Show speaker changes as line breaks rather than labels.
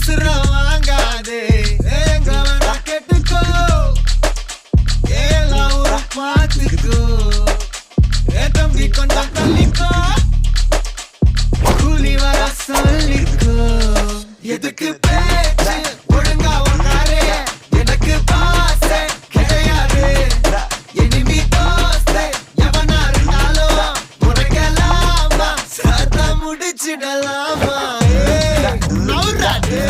உசுர வாங்காதே எங்க வேணா கேட்டுக்கோ எல்லாம் ஒரு பாத்துக்கோ தம்பி கொஞ்சம் தள்ளிக்கோ கூலி வர சொல்லிக்கோ எதுக்கு பேச்சு ஒழுங்கா உன்னாரே எனக்கு பாசே கிடையாது எனிமி தோஸ்தே எவனா இருந்தாலும் உனக்கெல்லாமா சத்தம் முடிச்சிடலாமா நவுறாது